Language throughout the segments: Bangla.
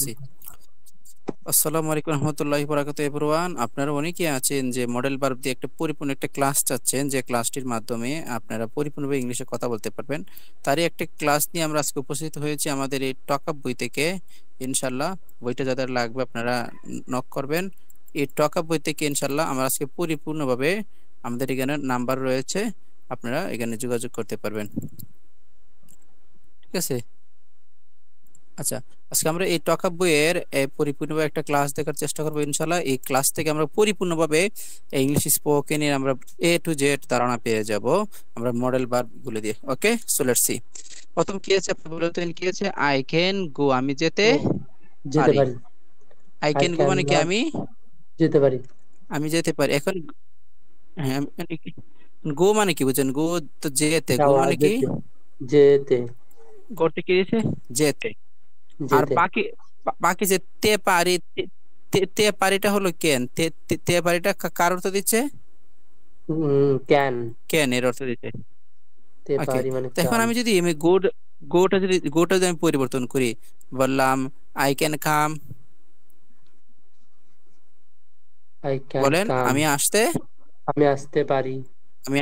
করতেছি। আসসালামু আলাইকুম রহমতুল্লাহি বারাকাতুহু এভরিওয়ান। আপনারা অনেকেই আছেন যে মডেল ভার্ব দিয়ে একটা পরিপূর্ণ একটা ক্লাস চাচ্ছেন, যে ক্লাসটির মাধ্যমে আপনারা পরিপূর্ণভাবে ইংলিশে কথা বলতে পারবেন। তারই একটা ক্লাস নিয়ে আমরা আজকে উপস্থিত হয়েছি আমাদের এই টক আপ বই থেকে। ইনশাল্লাহ বইটা যাদের লাগবে আপনারা নক করবেন। এই টক আপ বই থেকে ইনশাল্লাহ আমরা আজকে পরিপূর্ণভাবে, আমাদের এখানে নাম্বার রয়েছে, আপনারা এখানে যোগাযোগ করতে পারবেন। ঠিক আছে। আচ্ছা, আজকে আমরা এই টক আপ বইয়ের পরিপূর্ণভাবে একটা ক্লাস দেখার চেষ্টা করবো ইনশাল্লাহ। এই ক্লাস থেকে আমরা পরিপূর্ণভাবে ইংলিশ স্পোকেনের আমরা A to Z ধারণা পেয়ে যাব আমরা মডেল ভার্ব গুলো দিয়ে। ওকে, সো লেটস সি। প্রথম কি আছে আপনি বলতেন, কি আছে? আই ক্যান গো, আমি যেতে যেতে পারি। পারি। I I can go can মানে কি? নট আমি যেতে পারি। আমি যেতে পারি। এখন হ্যাঁ, গো মানে কি বুঝেন? গো তো যেতে, গো যাওয়া, মানে কি? যেতে, যেতে, গোতে কি দিয়েছে? যেতে। আর যেতে। বাকি বাকি যে তে পারি, তে তে পারিটা হলো কেন? তে তে তে পারিটা কার অর্থ দিচ্ছে? ক্যান। কেন এর অর্থ দিচ্ছে। তে ওকে, পারি মানে তো এখন কাম। আমি গোটা যদি আমি পরিবর্তন করি, বললাম I can come, I can বলেন কাম। আমি আসতে, আমি আসতে পারি। আমি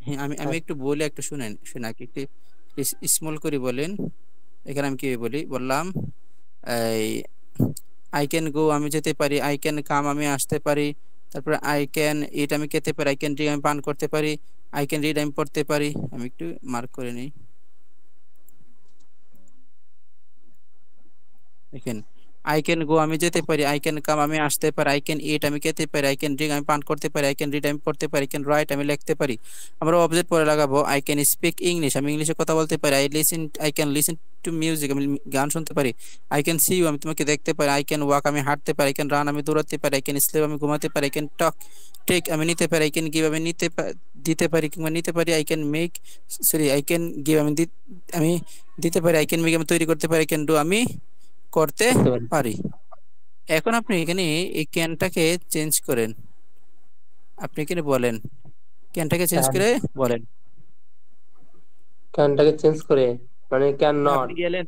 হ্যাঁ, আমি আমি আস- একটু বলি, একটু শুনেন, শোনাকি একটু স্মল করে বলেন। এখানে আমি কি বলি, বললাম এই আই ক্যান গো, আমি যেতে পারি। আই ক্যান কাম, আমি আসতে পারি। তারপরে আই ক্যান ইট, আমি খেতে পারি। আই ক্যান ড্রিঙ্ক, আমি পান করতে পারি। আই ক্যান রিড, আমি পড়তে পারি। আমি একটু মার্ক করে নিই, দেখেন। আই ক্যান গো, আমি যেতে পারি। আই ক্যান কাম, আমি আসতে পারি। আই ক্যান ইট, আমি খেতে পারি। আই ক্যান ড্রিঙ্ক, আমি পান করতে পারি। আই ক্যান রিড, আমি পড়তে পারি। আই ক্যান রাইট, আমি লিখতে পারি। আমরা অবজেক্ট পরে লাগাবো। আই ক্যান স্পিক ইংলিশ, আমি ইংলিশে কথা বলতে পারি। I can listen to music, আমি গান শুনতে পারি। আই ক্যান সি ইউ, আমি তোমাকে দেখতে পারি। আই ক্যান ওয়াক, আমি হাঁটতে পারি। আই ক্যান রান, আমি দৌড়াতে পারি। আই ক্যান স্লিপ, আমি ঘুমাতে পারি। আই ক্যান টক, টেক, আমি নিতে পারি। আই ক্যান গিভ, আমি দিতে পারি কিংবা নিতে পারি। I can make, sorry, I can give, আমি দিতে পারি। আই ক্যান মেক, আমি তৈরি করতে পারি। আই ক্যান ডু, আমি করতে করতে পারি। পারি। এখন আপনি এখানে এই ক্যানটাকে চেঞ্জ করেন। আপনি এখানে বলেন, ক্যানটাকে চেঞ্জ ক্যান, করে বলেন। ক্যানটাকে চেঞ্জ করে মানে ক্যান নট। আপনি গেলেন,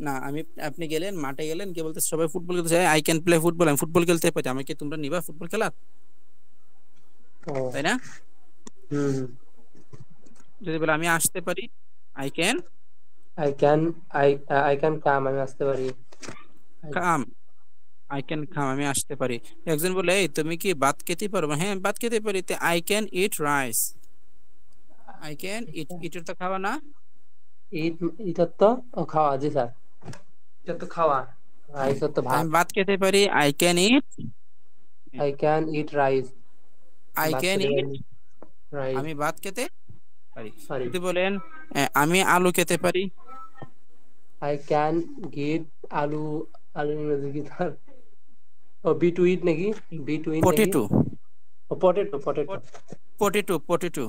না আমি, আপনি গেলেন মাঠে, গেলেন, কে বলতে সবাই ফুটবল খেলতে চায়, আই ক্যান প্লে ফুটবল, আমি ফুটবল খেলতে পারি। আমাকে তোমরা নিবা ফুটবল খেলা, ও, তাই না? হুম। যদি বলে আমি আসতে পারি, I can I can, I I can come, আমি আসতে পারি। I- come, I can come, আমি আসতে পারি। একজন বলে, এই তুমি কি ভাত খেতে পারো? হ্যাঁ, ভাত খেতে পারি। I can eat rice, I can eat, ইটের তো খাওয়া না? ইট, ইটার তো ও খাওয়া, জি স্যার, এটা তো খাওয়া। রাইসের তো আমি ভাত। ভাত খেতে পারি, I can it, I can eat rice, I ভাত ক্যান খেতে ইট, পারি। রাইস, আমি ভাত খেতে পারি। সরি। যদি বলেন আমি আলু খেতে পারি, আই ক্যান গিট আলু। আলু ইংরেজি কি তার? ও বি টু ইট নাকি? বি টু ইট নাকি? পটেটো, ও পটেটো, পটেটো, পটেটো।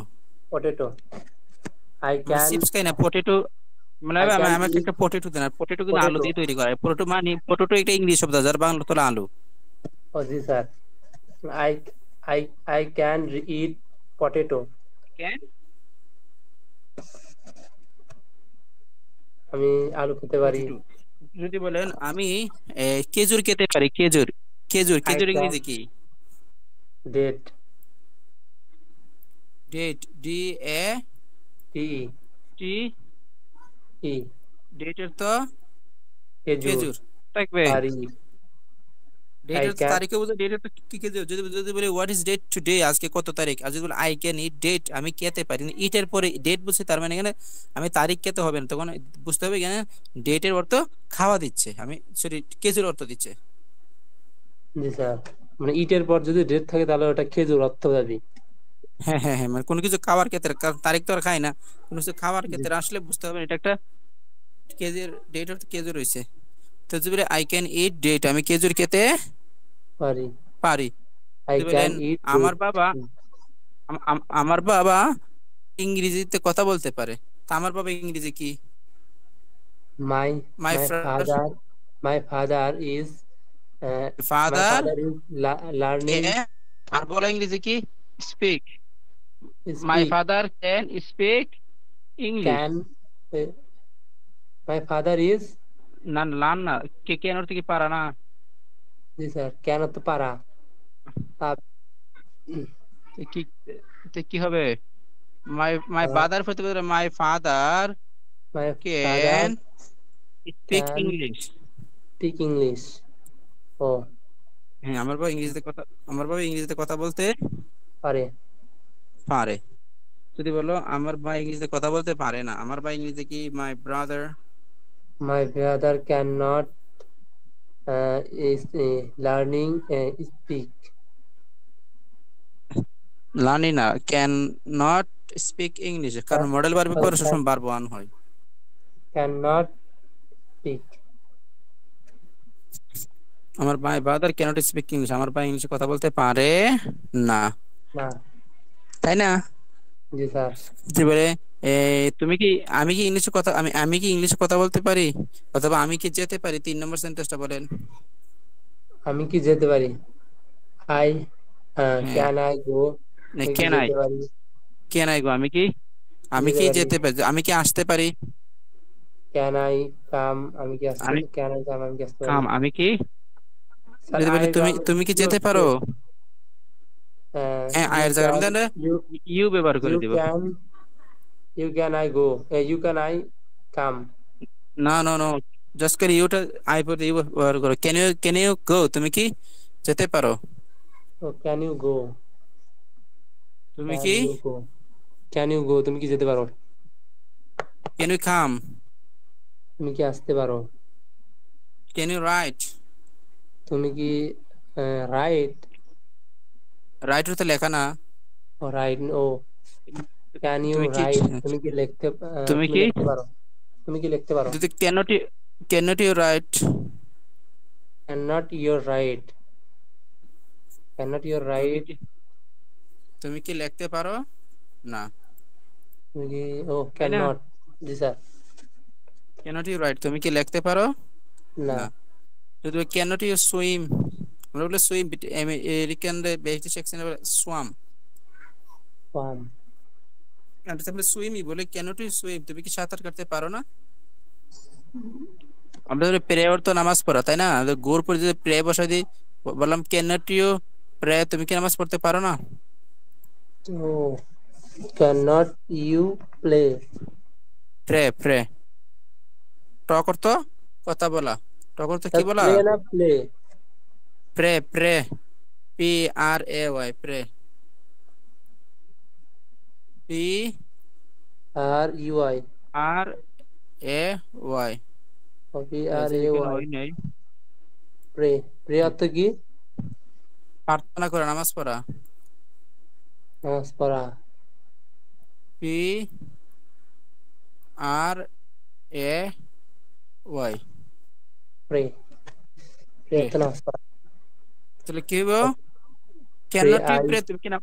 পটেটো। আই আমরা ক্যান, চিপস খাই না, পটেটো। মানে আই ক্যান আমাকে ইট একটা পটেটো দেন। আর পটেটো কিন্তু আলু পটেটো। দিয়ে তৈরি করা হয়। পটেটো মানে, পটেটো একটা ইংলিশ শব্দ, যার বাংলা হলো আলু। ও জি sir. I I I can eat potato. Can, আমি আলু খেতে পারি। পটেটো। যদি বলেন আমি খেজুর খেতে পারি, খেজুর, খেজুর, আই খেজুর ক্যান ইংরেজি কি? ডেট, ডেট, ডি এ টি টি, ই, ডেটের তো খেজুর খেজুর থাকবে। পারি। আই ডেটের ক্যান, তারিখে বুঝে, ডেটের তো কি খেজুর। যদি যদি বলি হোয়াট ইজ ডেট টুডে, আজকে কত তারিখ। আর যদি বলি আই ক্যান ইট ডেট, আমি খেতে পারি। ইটের পরে ডেট বুঝছি, তার মানে এখানে আমি তারিখ খেতে হবে না, তখন বুঝতে হবে এখানে ডেটের অর্থ খাওয়া দিচ্ছে, আমি সরি খেজুর অর্থ দিচ্ছে। জি স্যার। মানে ইটের পর যদি ডেট থাকে তাহলে ওটা খেজুর অর্থবাদী। হ্যাঁ হ্যাঁ হ্যাঁ, মানে কোনো কিছু খাওয়ার ক্ষেত্রে, কারণ তারিখ তো আর খাই না, কোনো কিছু খাওয়ার জি, ক্ষেত্রে আসলে বুঝতে হবে এটা একটা কেজির ডেট, অর্থ খেজুর হয়েছে। তো যদি বলি আই ক্যান ইট ডেট, আমি খেজুর খেতে পারি। পারি। আই যদি ক্যান বলেন ইট আমার ডেট। বাবা, আমার বাবা ইংরেজিতে কথা বলতে পারে। তা আমার বাবা ইংরেজি কি? My my my father, my father is, my father father is learning can, আর বলা ইংরেজি কি? Speak. My speak. Father can speak English. Can, my father is না না, লান না, কে কেন অর্থ কি পারা না? জি স্যার, ক্যান তো পারা। তো কি, তো কি হবে? মাই মাই ফাদার হতে পারে my father my father can speak can English. Speak English. ও, হ্যাঁ, আমার বাবা ইংরেজিতে কথা বলতে পারে। পারে। যদি বলো আমার ভাই ইংরেজিতে কথা বলতে পারে না, আমার ভাই ইংরেজিতে কি, মাই brother my brother can not is learning speak. জানি না, ক্যান নট স্পিক ইংলিশ, কারণ মডেল ভার্বের পরে সবসময় ভার্ব ওয়ান হয়। Can not speak. আমার ভাই ব্রাদার ক্যানট স্পিক ইংলিশ, আমার ভাই ইংলিশে কথা বলতে পারে না, না। তাই না? জি স্যার। যে বলে এ, তুমি কি, আমি কি ইংলিশে কথা, আমি কি ইংলিশে কথা বলতে পারি, অথবা আমি কি যেতে পারি, 3 নম্বর সেন্টেন্সটা বলেন। আমি কি যেতে পারি? আই হ্যাঁ, ক্যান আই গো। আমি কি ক্যান আই, যেতে পারি? ক্যান আই গো, আমি যেতে কি পারি। যেতে পারি, আমি কি আসতে পারি, ক্যান আই কাম। আমি কি আসতে, আমি ক্যান আই কাম, আমি কি আসতে পারি? কাম, আমি কি স্যার যদি বলি, আয়ের তুমি কাম তুমি কি ইউ যেতে পারো, হ্যাঁ ইউ আয়ের জায়গায় আমি ক্যান তাহলে ইউ ইউ ব্যবহার করে ইউ দিব। Can you can I go. You can I come. না না না, জাস্ট করে ইউটা, আই পরে ইউ ব্যবহার করো। ক্যান ইউ গো, তুমি কি যেতে পারো, ও ক্যান ইউ গো। তুমি ক্যান কি you go. Can you go, তুমি কি যেতে পারো? ক্যান ইউ কাম, তুমি কি আসতে পারো? ক্যান ইউ রাইট, তুমি কি রাইট? রাইট তো লেখা না, ও রাইট। ও ক্যান ইউ তুমি কি, রাইট, তুমি কি লিখতে তুমি তুমি কি লিখতে পারো? তুমি কি লিখতে পারো? যদি can't you write, can not your write. Can not your তুমি রাইট। কি, তুমি কি লিখতে পারো না, তুমি কি, ও তাই ক্যান না? নট। জি স্যার। ক্যানট ইউ রাইট, তুমি কি লিখতে পারো না। না। যদি ক্যানট ইউ সুইম, আমরা বলে সুইম, আমেরিকান বেসিক সেকশনে সোয়াম, পাম। আমরা তাহলে সুইমই বলে, ক্যানট ইউ সুইম, তুমি কি সাঁতার কাটতে পারো না। আমরা ধরো প্রেয়ার তো নামাজ পড়া, তাই না? গোর পরে যদি প্রে বসাই দিই, বললাম ক্যানট ইউ প্রে, তুমি কি নামাজ পড়তে পারো না। ও can not you play. Pray pray, ট করতো কথা বলা, ট করতো কি স্যার বলা, প্লে না play? Pray pray, PRAY, pray, P R U I. R A Y, P এই আর যে এ এখানে ওয়াই। ওই নেই, প্রে। প্রে অর্থ কি? প্রার্থনা করে নামাজ পড়া, নামাজ পড়া। PRAY, pray. প্রে প্রে, অর্থ নামাজ পড়া। তাহলে কি হইব, pray can't you I pray, তুমি কি না,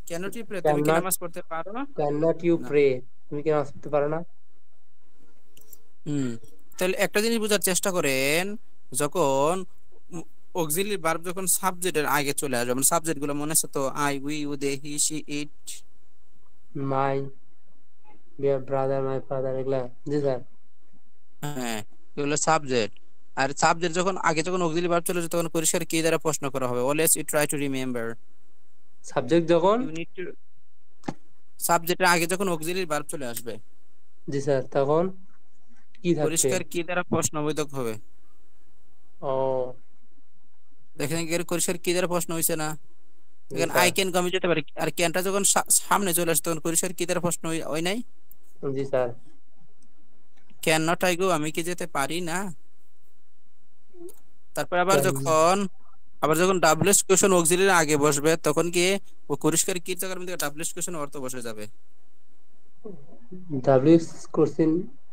ক্যানট ইউ প্রে, ক্যান তুমি কি নট নামাজ পড়তে পারো ক্যান নট ইউ না। প্রে। তুমি কি নামাজ পড়তে পারো না? হুম, তাহলে একটা জিনিস বোঝার চেষ্টা করেন, যখন অক্সিলারি ভার্ব যখন সাবজেক্টের আগে চলে আসবে, মানে সাবজেক্ট গুলো মনে আছে তো, I, we, you, they, he, she, it, my brother, my father, এগুলা। জি স্যার। হ্যাঁ, এগুলো সাবজেক্ট। আর সাবজেক্ট যখন আগে, যখন অক্সিলারি ভার্ব চলে আসবে, তখন পরিষ্কার কি দ্বারা প্রশ্ন করা হবে, always you try to remember, subject যখন। ইউ নিড টু, সাবজেক্টের আগে যখন অক্সিলারি ভার্ব চলে আসবে, জি স্যার, তখন কি থাকবে? পরিষ্কার কি দ্বারা প্রশ্নবোধক হবে। ও দেখেন এর পরিষ্কার কি দ্বারা প্রশ্ন হয়েছে না, জি দেখেন আই স্যার। ক্যান গো, আমি যেতে পারি, আর ক্যানটা যখন সামনে চলে আসে, তখন পরিষ্কার কি দ্বারা প্রশ্ন হয় নাই, জি sir. Can not I go, আমি কি যেতে পারি না। তারপর ক্যান আবার যখন ডাবলুএস কোশ্চেন অক্সিলারি আগে বসবে, তখন কি ও পরিষ্কার কি জায়গার মধ্যে ডাবলুএস কোশ্চেন অর্থ বসে যাবে। ডাব্লিউ কোশ্চেন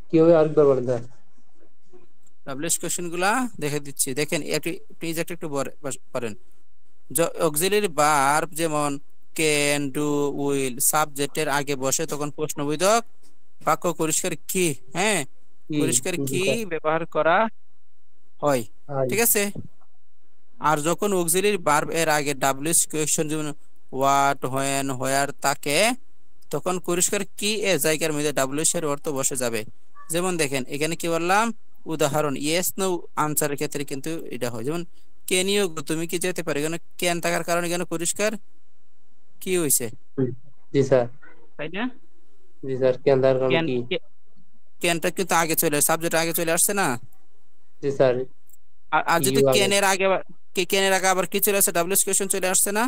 কিভাবে, আরেকবার বলেন স্যার। ডাবলুএস কোশ্চেন গুলা দেখে দিচ্ছি, দেখেন একটু, প্লিজ একটু পড়েন। অক্সিলারি ভার্ব যেমন ক্যান, ডু, উইল সাবজেক্টের আগে বসে, তখন প্রশ্নবোধক বাক্য পরিষ্কার কি, হ্যাঁ, কি? পরিষ্কার জি কি স্যার। ব্যবহার করা হয়, হাই। ঠিক আছে। আর যখন অক্সিলারি ভার্ব এর আগে ডাবলুএস কোয়েশ্চন, যেমন হোয়াট, হোয়েন, হোয়ার থাকে, তখন পরিষ্কার কি এর জায়গার মধ্যে ডাবলুএস এর অর্থ বসে যাবে। যেমন দেখেন এখানে কি বললাম, উদাহরণ ইয়েস নো আনসারের ক্ষেত্রে কিন্তু এটা হয়। যেমন ক্যান ইউ গো, তুমি কি যেতে পারো, এখানে ক্যান থাকার কারণে এখানে পরিষ্কার কি হয়েছে, হুম, জি স্যার। তাই না? জি স্যার, কেন তার কারণ ক্যান, কি? ক্যানটা কিন্তু আগে চলে, সাবজেক্ট আগে চলে আসছে না। জি স্যার। আর যদি ইউ আগে। ক্যানের আগে ক্যানের আগে আবার কি চলে আসছে, ডাব্লিউএস কোয়েশ্চেন চলে আসছে না।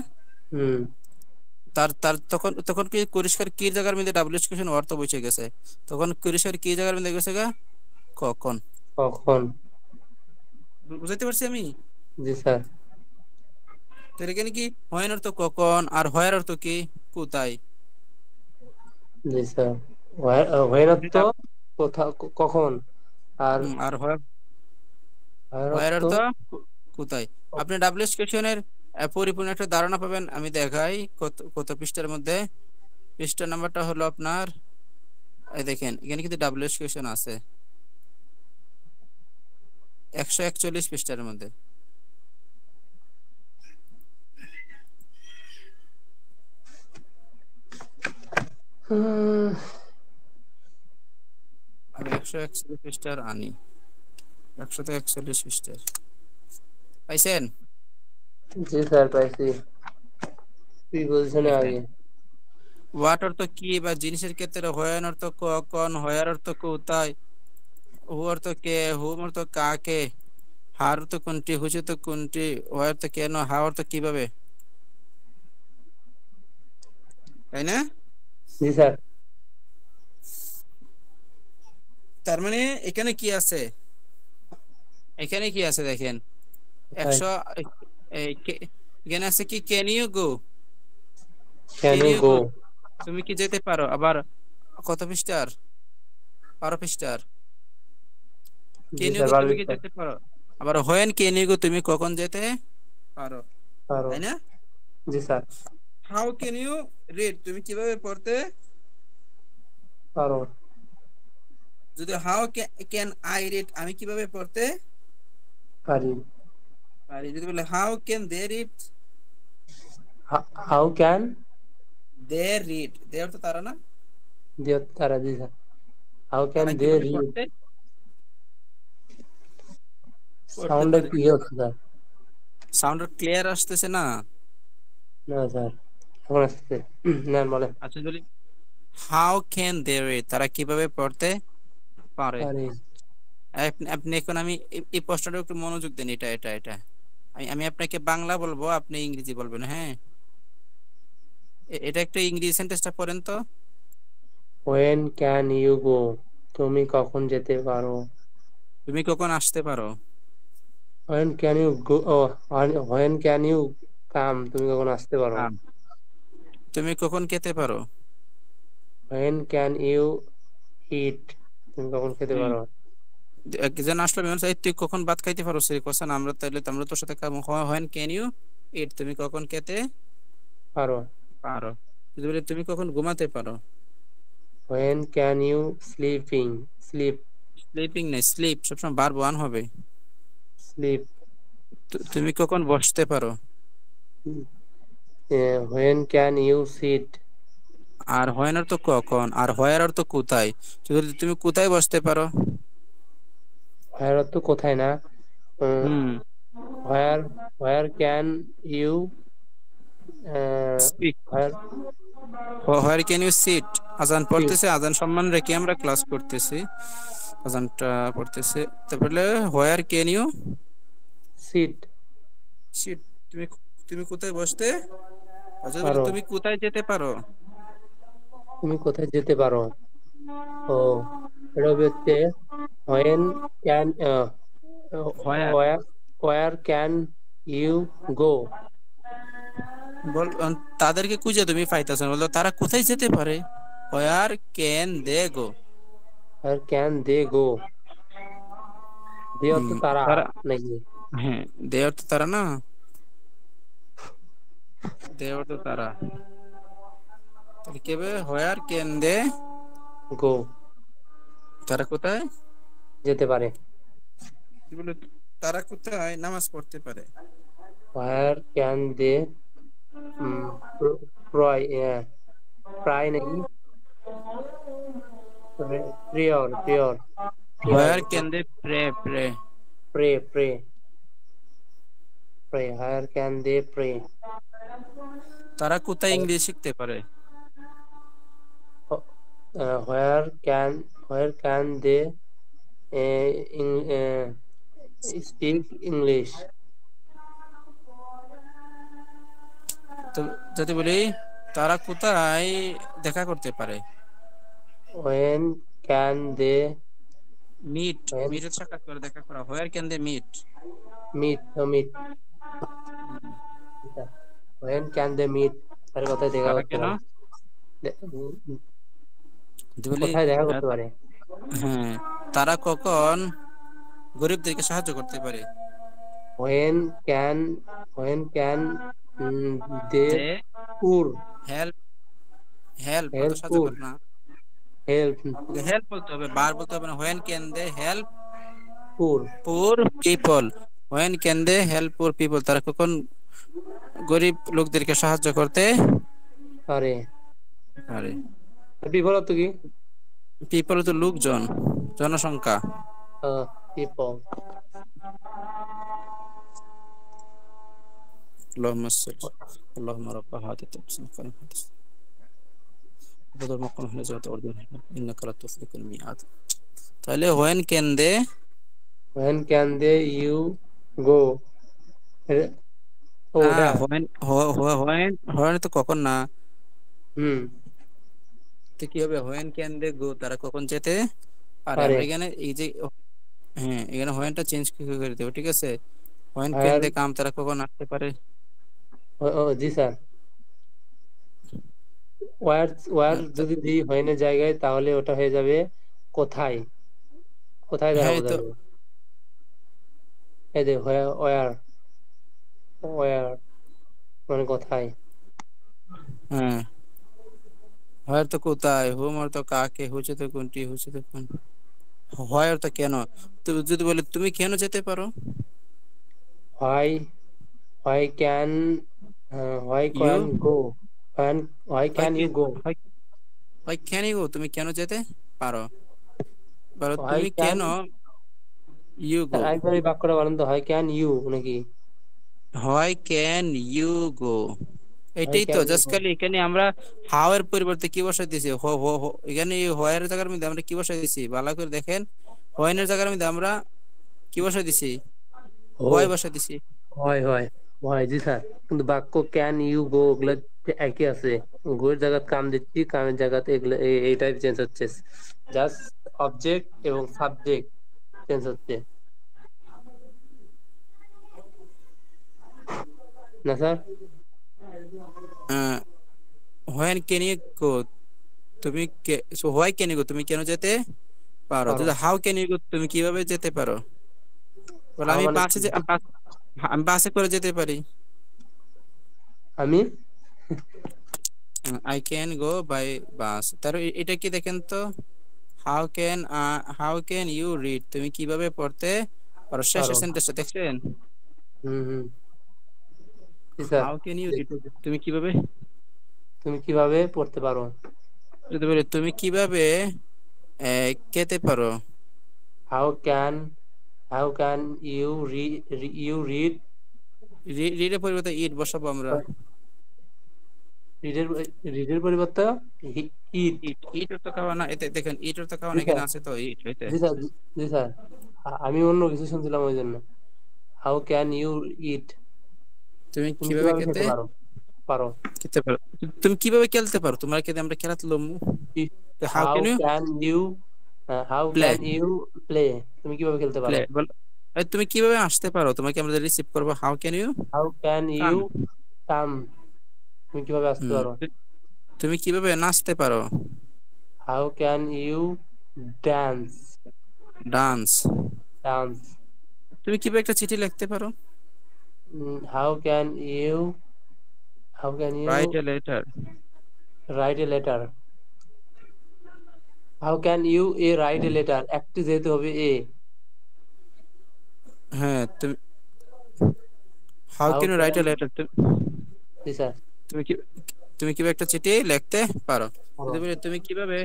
হুম। তার তার তখন তখন কি পরিষ্কার কি জায়গার মধ্যে ডাব্লিউএস কোয়েশ্চেন অর্থ বসে গেছে, তখন পরিষ্কার কি জায়গার মধ্যে গেছে গা, কখন। কখন? বুঝাইতে পারছি আমি? জি স্যার। তো এখানে কি হোয়েন অর্থ কখন, আর হোয়ার অর্থ কি কোথায়। জি স্যার। হোয়েন যেটা কোথাও, কখন। আর আর হোয়ার হোয়ার অর্থ অর্থ কোথায়। আপনি ডাব্লিউএস কোয়েশ্চেনের পরিপূর্ণ একটা ধারণা পাবেন, আমি দেখাই কত কত পৃষ্ঠার মধ্যে। পৃষ্ঠা নাম্বারটা হলো আপনার, এই দেখেন এখানে কিন্তু ডাব্লিউএস কোয়েশ্চেন আছে 141 পৃষ্ঠার মধ্যে। হুম, আমি 141 পৃষ্ঠার আনি, 141 পৃষ্ঠার, পাইছেন? জি স্যার পাইছি। প্রিপোজিশনে দেখেন আগে। হোয়াট অর্থ কি বা জিনিসের ক্ষেত্রে, হোয়েন অর্থ কখন, হোয়ার অর্থ কোথায়, হু অর্থ কে, হুম অর্থ কাকে, হার অর্থ কোনটি, হুচ অর্থ কোনটি, হোয়ার অর্থ কেন, হাউ অর্থ কিভাবে, তাই না? জি স্যার। তার মানে এখানে কি আছে, এখানে কি আছে দেখেন কোথায়? 100, এখানে আছে কি, can you go, can can you you go. Go, তুমি কি যেতে পারো। আবার কত পৃষ্ঠার, 12 পৃষ্ঠার, জি ক্যান ইউ স্যার, গো তুমি কি পারবে। যেতে পারো। আবার হোয়েন ক্যান ইউ গো, তুমি কখন যেতে পারো, পারো। তাই না? জি sir. How can you read, তুমি কিভাবে পড়তে পারো। যদি হাউ ক্যান আই রিড, আমি কিভাবে পড়তে পারি। পারি। যদি বলে how can they read, how can they read, they অর্থ তারা না, দিয়ে তারা। জি স্যার। হাউ ক্যান তারা দে কিভাবে রিড। পড়তে পড়তে সাউন্ড পারে। একটু ইয়ে হচ্ছে স্যার। সাউন্ড ক্লিয়ার আসতেছে না। না স্যার, এখন আসছে। না বলেন। আচ্ছা যদি হাউ ক্যান দে রিড, তারা কিভাবে পড়তে পারে। পারি। আপনি আপনি এখন আমি এই প্রশ্নটা একটু মনোযোগ দেন, এটা আমি আমি আপনাকে বাংলা বলবো, আপনি ইংরেজি বলবেন, হ্যাঁ? এটা একটা ইংরেজি সেন্টেন্সটা পড়েন তো। হোয়েন ক্যান ইউ গো, তুমি কখন যেতে পারো। তুমি কখন আসতে পারো। হোয়েন ক্যান ইউ গো, ও হোয়েন ক্যান ইউ কাম, তুমি কখন আসতে পারো। আম, তুমি কখন খেতে পারো। হোয়েন ক্যান ইউ ইট, তুমি কখন খেতে হুম, পারো। একজন আসলো মেহমান সাহেব, তুই কখন ভাত খাইতে পারো, সেই কোশ্চেন আমরা তাহলে তো আমরা তোর সাথে হোয়েন ক্যান ইউ ইট, তুমি কখন খেতে পারো। পারো। যদি বলি তুমি কখন ঘুমাতে পারো। When can you sleeping, sleep. Sleeping নেই, স্লিপ সবসময় ভার্ব ওয়ান হবে। স্লিপ। তুমি কখন বসতে পারো। When can you sit. আর হোয়েন অর্থ কখন, আর হোয়ার অর্থ কোথায়। যদি তুমি কোথায় বসতে পারো। হোয়ার অর্থ কোথায় না। Hmm, where, where can you, speak, where where can you sit. আজান সিট। পড়তেছে, আজান সম্মান রেখে আমরা ক্লাস করতেছি, আজানটা পড়তেছে। তারপরে where can you sit. Sit, তুমি তুমি কোথায় বসতে। আচ্ছা বলে পারো। তুমি কোথায় যেতে পারো। তুমি কোথায় যেতে পারো। ও, এটা হবে হচ্ছে when can, where war, war can you go. বল, তাদেরকে খুঁজে তুমি পাইতেছ না, বলতো তারা কোথায় যেতে পারে। হোয়ার can they go. R can they গো, দে অর্থ তারা তারা, নাকি। হ্যাঁ দে অর্থ তারা না, দে অর্থ তারা। তাহলে কি হবে, হোয়ার ক্যান দে, গো, তারা কোথায়, যেতে পারে। কি বলে, তারা কোথায় নামাজ পড়তে পারে। হোয়ার ক্যান দে, প্রায়, প্রায় নাকি। Prior, prior, prior, Where can they pray? pray, pray, pray. Where can they pray? তারা কোথায় ইংলিশ শিখতে পারে? Where can they in, speak English? তো যদি বলি তারা কোথায় দেখা করতে পারে? When can they meet, when মিটের সাক্ষাৎ করে দেখা করা। Where can they meet? meet meet? When can they meet? তার কোথায় দেখা তারা করতে কেন? পারে? যদি বলি কোথায় দেখা করতে পারে? হ্যাঁ, তারা কখন গরিবদেরকে সাহায্য করতে পারে? When can they they poor help, help অর্থ help সাহায্য poor করে না, help ওকে হেল্প বলতে হবে, বার বলতে হবে না। When can they help poor? Poor people? When can they help poor people? তারা কখন গরিব লোকদেরকে সাহায্য করতে পারে। পারে? people অর্থ কি? পিপল তো লোকজন, জনসংখ্যা। People. اللهم صل اللهم رب هذه التوسل الكريم بدل ما قلنا نزلت أردن إنك لا تخلف الميعاد. তাহলে when can they When can they you go? ওটা when তো কখন না, হুম তো কি হবে? when can they go? তারা কখন যেতে পারে? পারে। আমরা এখানে এই যে হ্যাঁ, এখানে when টা চেঞ্জ করে দেব, ঠিক আছে? when can Where they come? তারা কখন আসতে পারে? জি স্যার। ওয়ার যদি দিই হয় না জায়গায়, তাহলে ওটা হয়ে যাবে কোথায়। কোথায় দ্বারা হ্যাঁ তো বোঝাবে? এই যে ওয়ার ওয়ার মানে কোথায়। হ্যাঁ, হয় তো কোথায়, হুম অর্থ কাকে, হচ্ছে তো কোনটি, হচ্ছে তো কোন, হয় অর্থ কেন। তো যদি বলে তুমি কেন যেতে পারো? Why why can why you can go why হয় ক্যান কি ইউ গো হয়, হয় ক্যান ইউ, তুমি কেন যেতে পারো? বলো হোয়াই তুমি ক্যান। কেন ইউ গো। একবার এই বাক্যটা বলেন তো, হোয়াই ক্যান ইউ নাকি হয় ক্যান ইউ গো, হোয়াই এটাই তো। Can you just go? খালি এখানে আমরা হাউ এর পরিবর্তে কি বসাই দিয়েছি? হো হো হো। এখানে হোয়ার জায়গার মধ্যে আমরা কি বসাই দিয়েছি ভালো করে দেখেন। হোয়েন এর জায়গার মধ্যে আমরা কি বসাই দিছি? ও হোয়াই বসাই দিছি। হয় হয় হয় জি স্যার। কিন্তু বাক্য ক্যান ইউ গো ওগুলা একই আছে। গোয়ের জায়গায় কাম দিচ্ছি, কামের জায়গাতে এগুলো এইটাই চেঞ্জ হচ্ছে। জাস্ট অবজেক্ট এবং সাবজেক্ট চেঞ্জ হচ্ছে না sir? When can you go, তুমি হোয়াই ক্যান ইউ গো, তুমি কেন যেতে পারো। পারো। যদি হাউ ক্যান ইউ গো, তুমি কিভাবে যেতে পারো? বলে হাও আমি মানে বাসে কি? আমি বাসে করে যেতে পারি। আমি I can go by bus. তার এটা কি দেখেন তো, হাউ ক্যান ইউ রিড, তুমি কিভাবে পড়তে পারো? পারো। শেষের সেন্টেন্সটা দেখছেন? হুম জি sir. How can you read, দেখতেছি। তুমি কিভাবে, তুমি কিভাবে পড়তে পারো? যদি বলি তুমি কিভাবে খেতে পারো? How can how can you you read? রিডের পরিবর্তে ইট বসাবো আমরা। রিডের রিডের পরিবর্তে ইট। ইট, ইট তো খাওয়া না, এতে দেখেন ইট তো খাওয়া জি না, স্যার এখানে আছে তো ইট হইতে। জি স্যার জি স্যার। আমি অন্য কিছু শুনছিলাম ওই জন্য। হাউ ক্যান ইউ ইট? তুমি তুমি কিভাবে কিভাবে খেতে খেতে পারো? পারো। খেতে পারো, তুমি কিভাবে খেলতে পারো? তোমার খেতে আমরা খেলাতলাম। How how can you can you how play, can you play? তুমি কিভাবে খেলতে প্লে পারো? বল। তুমি কিভাবে আসতে পারো? তোমাকে আমরা রিসিভ করবো। How can you how can come. You come? তুমি কিভাবে আসতে পারো? তুমি কিভাবে নাচতে পারো? How can you dance? Dance. Dance. তুমি কিভাবে একটা চিঠি লিখতে পারো? How can you how can you write a letter. Write a letter? How can you write a letter? একটি যেহেতু হবে হ্যাঁ, তুমি how how can you write can a letter, জি স্যার। তুমি কি, তুমি কিভাবে একটা চিঠি লিখতে পারো? যদি বলি তুমি কিভাবে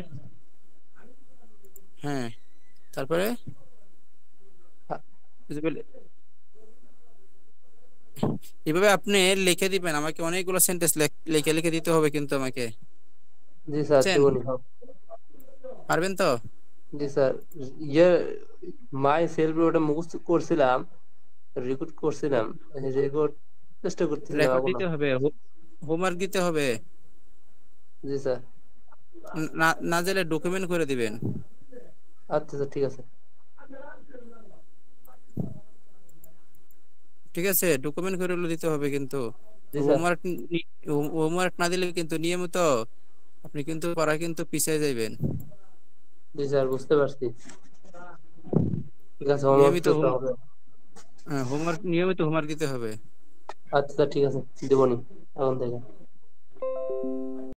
হ্যাঁ, তারপরে বুঝতে পারলে? এভাবে আপনি লিখে দিবেন আমাকে, অনেকগুলো সেন্টেন্স লিখে লিখে দিতে হবে কিন্তু আমাকে, জি স্যার বুঝছেন? দেবনি সব। পারবেন তো? জি স্যার। ইয়ে মাই সেলফ ওটা মুখস্থ করছিলাম, রেকর্ড করছিলাম, রেকর্ড চেষ্টা করতেছিলাম রেকর্ড এখনো। দিতে হবে, হোমওয়ার্ক দিতে হবে। জি স্যার। না না জেলে ডকুমেন্ট করে দিবেন। আচ্ছা স্যার ঠিক আছে। ঠিক আছে, ডকুমেন্ট করে দিতে হবে কিন্তু। জি স্যার। হোমওয়ার্ক হোমওয়ার্ক না দিলে কিন্তু নিয়মিত আপনি কিন্তু পড়া কিন্তু পিছিয়ে যাইবেন। জি স্যার বুঝতে পারছি। ঠিক আছে হোমওয়ার্ক নিয়মিত করতে হবে। হোমওয়ার্ক নিয়মিত হোমওয়ার্ক দিতে হবে। আচ্ছা স্যার ঠিক আছে, দেবনি এখন থেকে।